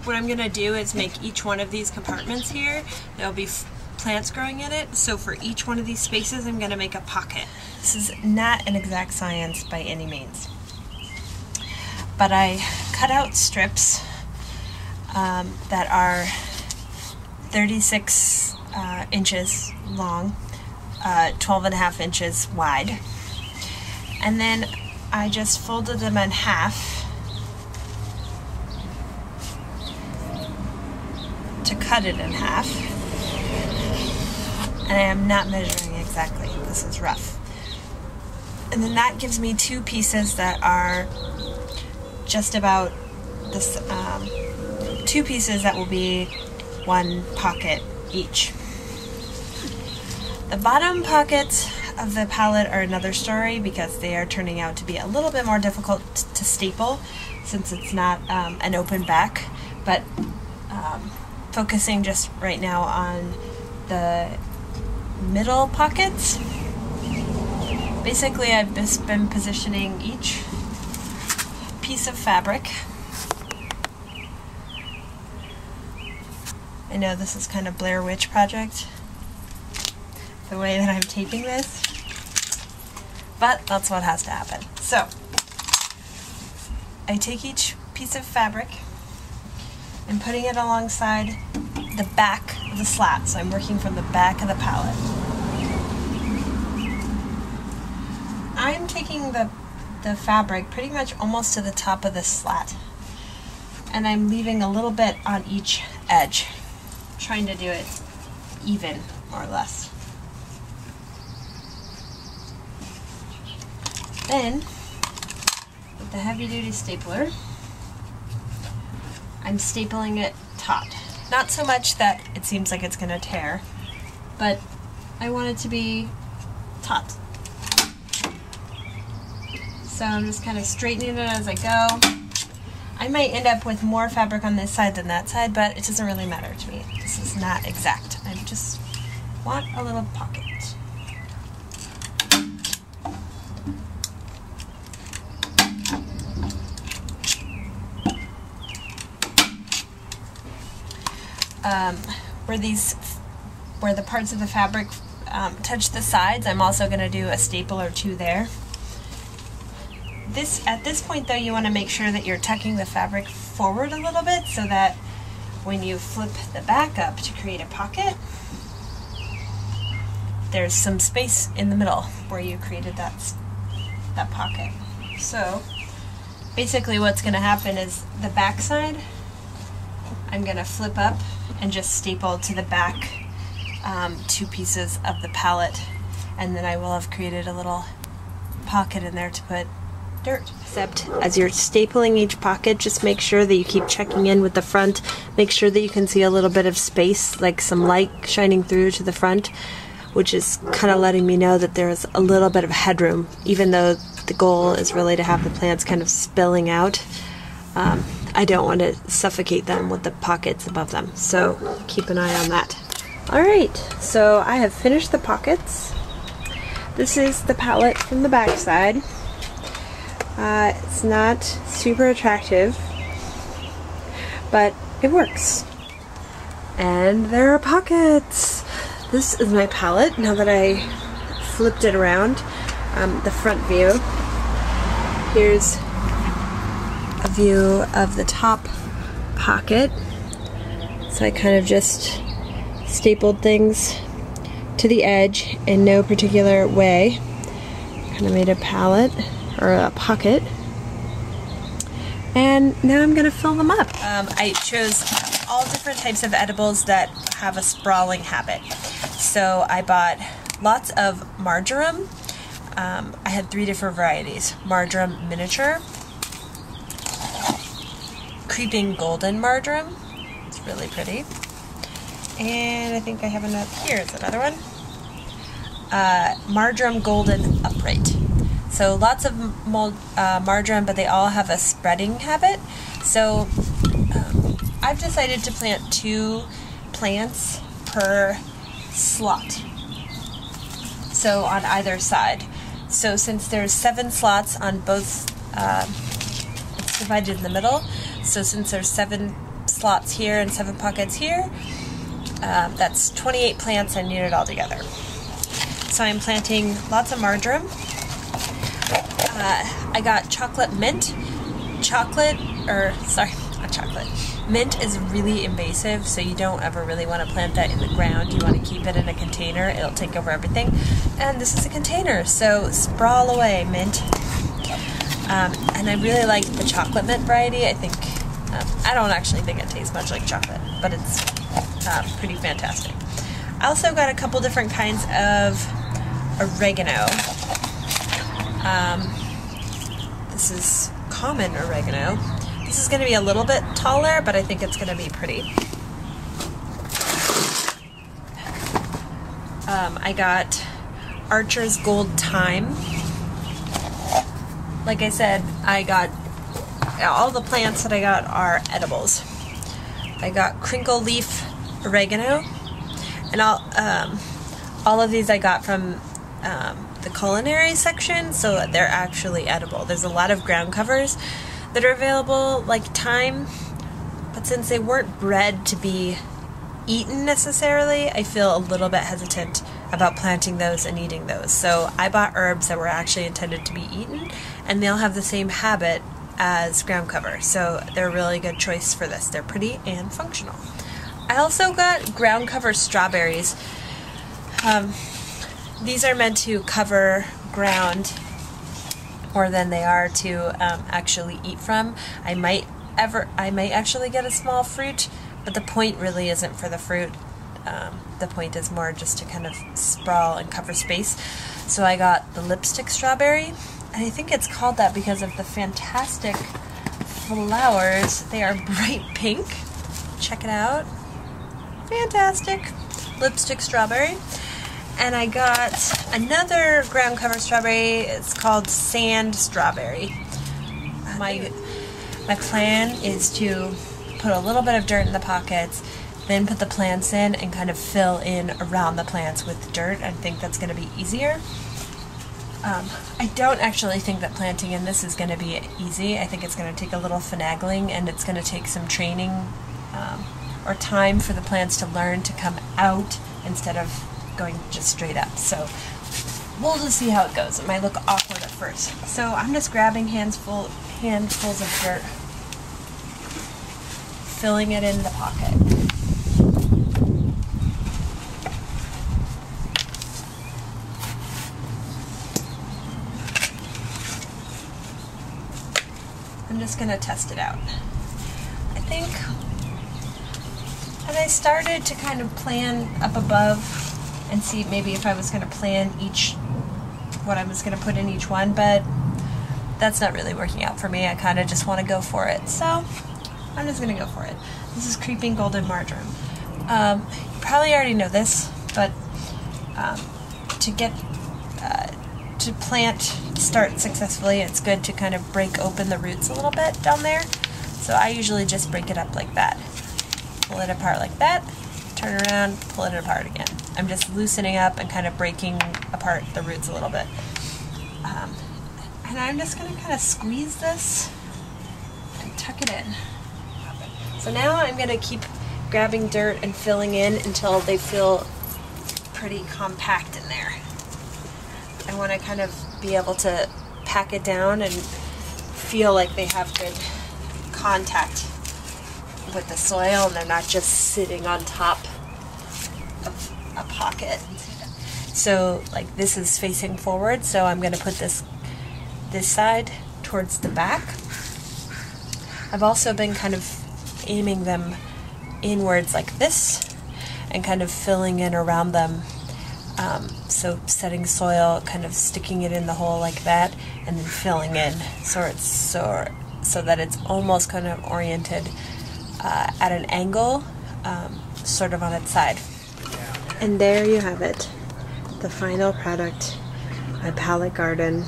what I'm gonna do is make each one of these compartments here, there'll be plants growing in it, so for each one of these spaces I'm gonna make a pocket. This is not an exact science by any means, but I cut out strips that are 36 inches long, 12.5 inches wide, and then I just folded them in half to cut it in half, and I am not measuring exactly, this is rough. And then that gives me two pieces that are just about this, two pieces that will be one pocket each. The bottom pockets of the palette are another story because they are turning out to be a little bit more difficult to staple since it's not an open back, but focusing just right now on the middle pockets. Basically, I've just been positioning each piece of fabric. I know this is kind of Blair Witch Project, the way that I'm taping this, but that's what has to happen. So, I take each piece of fabric and putting it alongside the back of the slat, so I'm working from the back of the palette. I'm taking the fabric pretty much almost to the top of the slat, and I'm leaving a little bit on each edge, trying to do it even, more or less. Then, with the heavy-duty stapler, I'm stapling it taut. Not so much that it seems like it's going to tear, but I want it to be taut. So I'm just kind of straightening it as I go. I might end up with more fabric on this side than that side, but it doesn't really matter to me. This is not exact. I just want a little pocket. Where the parts of the fabric touch the sides, I'm also going to do a staple or two there. At this point though, you want to make sure that you're tucking the fabric forward a little bit so that when you flip the back up to create a pocket, there's some space in the middle where you created that pocket. So basically what's going to happen is the back side I'm going to flip up and just staple to the back two pieces of the palette, and then I will have created a little pocket in there to put dirt. Except as you're stapling each pocket, just make sure that you keep checking in with the front. Make sure that you can see a little bit of space, like some light shining through to the front, which is kind of letting me know that there's a little bit of headroom, even though the goal is really to have the plants kind of spilling out. I don't want to suffocate them with the pockets above them, so keep an eye on that. Alright, so I have finished the pockets. This is the palette from the back side. It's not super attractive, but it works. And there are pockets! This is my palette, now that I flipped it around, the front view. Here's a view of the top pocket. So I kind of just stapled things to the edge in no particular way. Kind of made a palette, or a pocket. And now I'm going to fill them up. I chose all different types of edibles that have a sprawling habit. So I bought lots of marjoram. I had 3 different varieties. Marjoram miniature, creeping golden marjoram, it's really pretty, and I think I have another, here's another one, marjoram golden upright. So lots of marjoram, but they all have a spreading habit. So I've decided to plant 2 plants per slot, so on either side. So since there's 7 slots on both, it's divided in the middle, so since there's 7 slots here and 7 pockets here. That's 28 plants I needed all together. So I'm planting lots of marjoram. I got chocolate mint. Mint is really invasive, so you don't ever really want to plant that in the ground. You want to keep it in a container. It'll take over everything. And this is a container, so sprawl away, mint. And I really like the chocolate mint variety. I think, I don't actually think it tastes much like chocolate, but it's pretty fantastic. I also got a couple different kinds of oregano. This is common oregano. This is going to be a little bit taller, but I think it's going to be pretty. I got Archer's Gold Thyme. Like I said, I got all the plants that I got are edibles. I got crinkle leaf oregano, and all of these I got from the culinary section, so they're actually edible. There's a lot of ground covers that are available, like thyme, but since they weren't bred to be eaten necessarily, I feel a little bit hesitant about planting those and eating those. So I bought herbs that were actually intended to be eaten, and they'll have the same habit as ground cover, so they're a really good choice for this. They're pretty and functional. I also got ground cover strawberries. These are meant to cover ground more than they are to actually eat from. I might actually get a small fruit, but the point really isn't for the fruit. The point is more just to kind of sprawl and cover space. So I got the lipstick strawberry, and I think it's called that because of the fantastic flowers. They are bright pink. Check it out. Fantastic. Lipstick strawberry. And I got another ground cover strawberry. It's called sand strawberry. My plan is to put a little bit of dirt in the pockets, then put the plants in and kind of fill in around the plants with dirt. I think that's going to be easier. I don't actually think that planting in this is going to be easy. I think it's going to take a little finagling, and it's going to take some training or time for the plants to learn to come out instead of going just straight up. So we'll just see how it goes. It might look awkward at first. So I'm just grabbing handfuls of dirt, filling it in the pocket. I'm just going to test it out. I think as I started to kind of plan up above and see maybe if I was going to plan what I was going to put in each one, but that's not really working out for me. I kind of just want to go for it, so I'm just going to go for it. This is Creeping Golden Marjoram. You probably already know this, but to start successfully, it's good to kind of break open the roots a little bit down there. So I usually just break it up like that. Pull it apart like that, turn around, pull it apart again. I'm just loosening up and kind of breaking apart the roots a little bit. And I'm just going to kind of squeeze this and tuck it in. So now I'm going to keep grabbing dirt and filling in until they feel pretty compact in there. I want to kind of be able to pack it down and feel like they have good contact with the soil and they're not just sitting on top of a pocket. So like this is facing forward, so I'm going to put this side towards the back. I've also been kind of aiming them inwards like this and kind of filling in around them. So setting soil, kind of sticking it in the hole like that, and then filling in so that it's almost kind of oriented at an angle, sort of on its side. And there you have it, the final product, my Pellet garden.